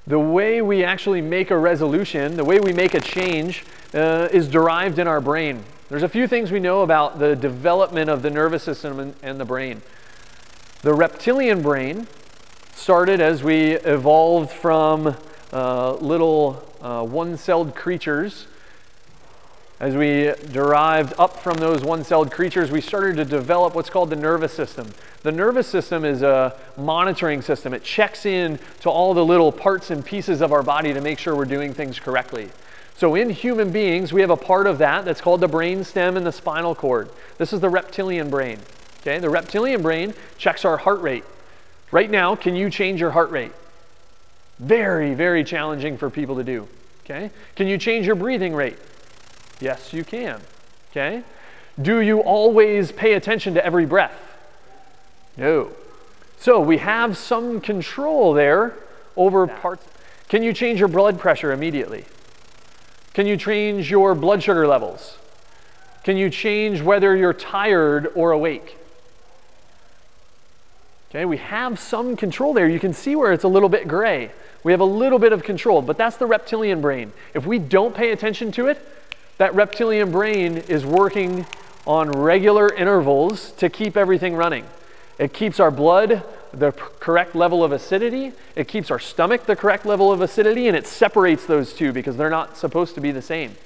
The way we actually make a resolution, the way we make a change, is derived in our brain. There's a few things we know about the development of the nervous system and the brain. The reptilian brain started as we evolved from little one-celled creatures. As we derived up from those one-celled creatures, we started to develop what's called the nervous system. The nervous system is a monitoring system. It checks in to all the little parts and pieces of our body to make sure we're doing things correctly. So in human beings, we have a part of that that's called the brain stem and the spinal cord. This is the reptilian brain. Okay? The reptilian brain checks our heart rate. Right now, can you change your heart rate? Very, very challenging for people to do. Okay? Can you change your breathing rate? Yes, you can. Okay? Do you always pay attention to every breath? No. So we have some control there over parts. Can you change your blood pressure immediately? Can you change your blood sugar levels? Can you change whether you're tired or awake? Okay, we have some control there. You can see where it's a little bit gray. We have a little bit of control, but that's the reptilian brain. If we don't pay attention to it, that reptilian brain is working on regular intervals to keep everything running. It keeps our blood the correct level of acidity, it keeps our stomach the correct level of acidity, and it separates those two because they're not supposed to be the same.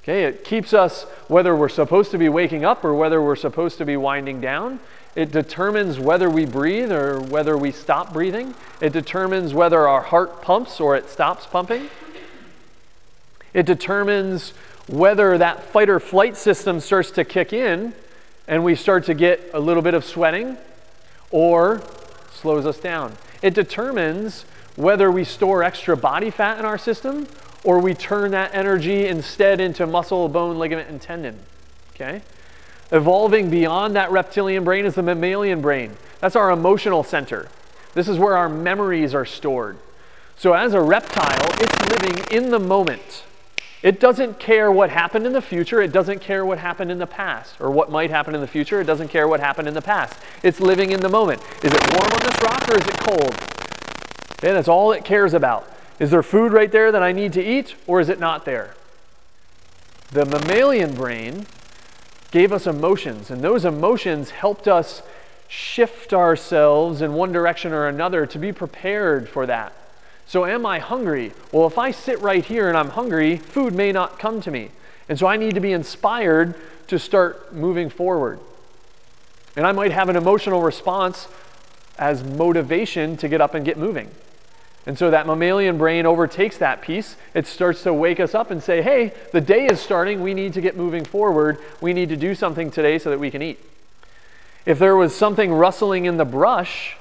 Okay, it keeps us, whether we're supposed to be waking up or whether we're supposed to be winding down. It determines whether we breathe or whether we stop breathing. It determines whether our heart pumps or it stops pumping. It determines whether that fight or flight system starts to kick in and we start to get a little bit of sweating or slows us down. It determines whether we store extra body fat in our system or we turn that energy instead into muscle, bone, ligament, and tendon. Okay? Evolving beyond that reptilian brain is the mammalian brain. That's our emotional center. This is where our memories are stored. So as a reptile, it's living in the moment. It doesn't care what happened in the future. It doesn't care what happened in the past or what might happen in the future. It doesn't care what happened in the past. It's living in the moment. Is it warm on this rock or is it cold? Okay, that's all it cares about. Is there food right there that I need to eat or is it not there? The mammalian brain gave us emotions, and those emotions helped us shift ourselves in one direction or another to be prepared for that. So am I hungry? Well, if I sit right here and I'm hungry, food may not come to me. And so I need to be inspired to start moving forward. And I might have an emotional response as motivation to get up and get moving. And so that mammalian brain overtakes that piece. It starts to wake us up and say, hey, the day is starting. We need to get moving forward. We need to do something today so that we can eat. If there was something rustling in the brush,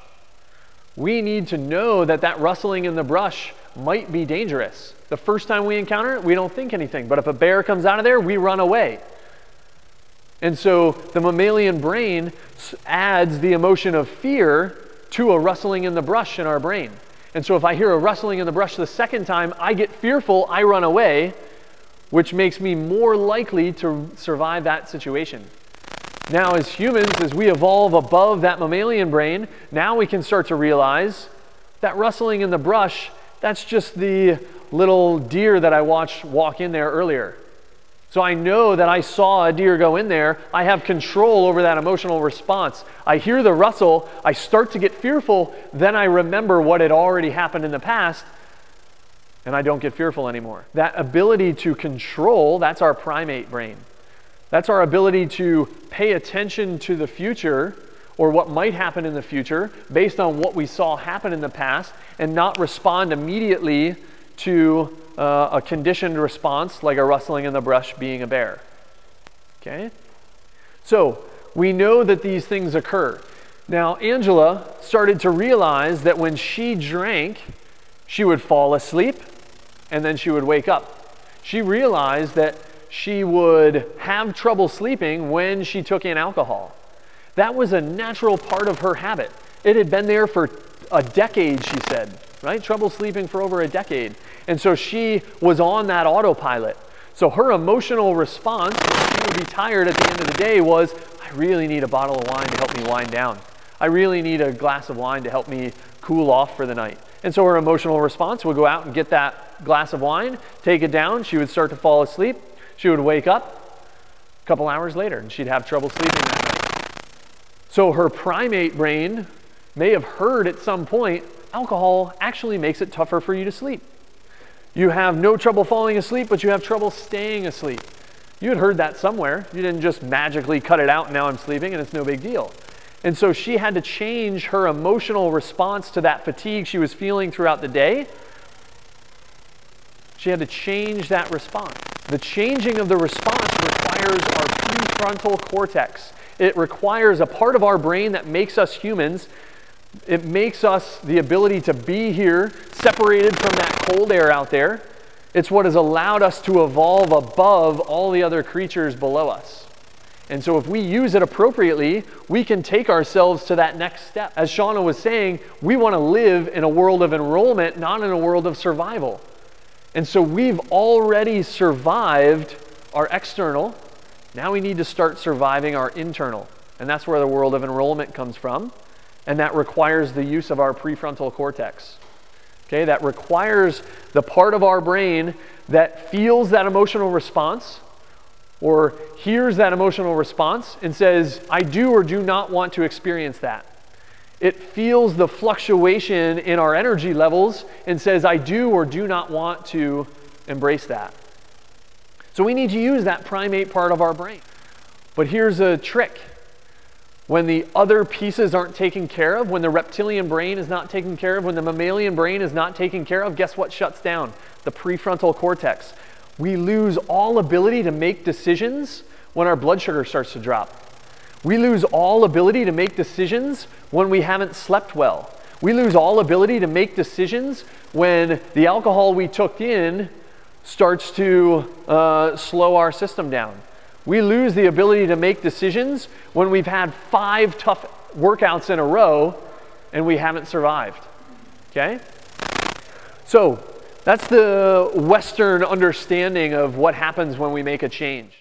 we need to know that that rustling in the brush might be dangerous. The first time we encounter it, we don't think anything. But if a bear comes out of there, we run away. And so the mammalian brain adds the emotion of fear to a rustling in the brush in our brain. And so if I hear a rustling in the brush the second time, I get fearful, I run away, which makes me more likely to survive that situation. Now, as humans, as we evolve above that mammalian brain, now we can start to realize that rustling in the brush, that's just the little deer that I watched walk in there earlier. So I know that I saw a deer go in there. I have control over that emotional response. I hear the rustle, I start to get fearful, then I remember what had already happened in the past, and I don't get fearful anymore. That ability to control, that's our primate brain. That's our ability to pay attention to the future or what might happen in the future based on what we saw happen in the past and not respond immediately to a conditioned response like a rustling in the brush being a bear. Okay? So we know that these things occur. Now, Angela started to realize that when she drank, she would fall asleep and then she would wake up. She realized that she would have trouble sleeping when she took in alcohol. That was a natural part of her habit. It had been there for a decade, she said, right? Trouble sleeping for over a decade. And so she was on that autopilot. So her emotional response when she would be tired at the end of the day was, I really need a bottle of wine to help me wind down. I really need a glass of wine to help me cool off for the night. And so her emotional response would go out and get that glass of wine, take it down, she would start to fall asleep, she would wake up a couple hours later and she'd have trouble sleeping that night. So her primate brain may have heard at some point, alcohol actually makes it tougher for you to sleep. You have no trouble falling asleep, but you have trouble staying asleep. You had heard that somewhere. You didn't just magically cut it out and now I'm sleeping and it's no big deal. And so she had to change her emotional response to that fatigue she was feeling throughout the day. She had to change that response. The changing of the response requires our prefrontal cortex. It requires a part of our brain that makes us humans. It makes us the ability to be here, separated from that cold air out there. It's what has allowed us to evolve above all the other creatures below us. And so if we use it appropriately, we can take ourselves to that next step. As Shauna was saying, we want to live in a world of enrollment, not in a world of survival. And so we've already survived our external. Now we need to start surviving our internal. And that's where the world of enrollment comes from. And that requires the use of our prefrontal cortex. Okay, that requires the part of our brain that feels that emotional response or hears that emotional response and says, I do or do not want to experience that. It feels the fluctuation in our energy levels and says, I do or do not want to embrace that. So we need to use that primate part of our brain. But here's a trick. When the other pieces aren't taken care of, when the reptilian brain is not taken care of, when the mammalian brain is not taken care of, guess what shuts down? The prefrontal cortex. We lose all ability to make decisions when our blood sugar starts to drop. We lose all ability to make decisions when we haven't slept well. We lose all ability to make decisions when the alcohol we took in starts to slow our system down. We lose the ability to make decisions when we've had 5 tough workouts in a row and we haven't survived. Okay? So that's the Western understanding of what happens when we make a change.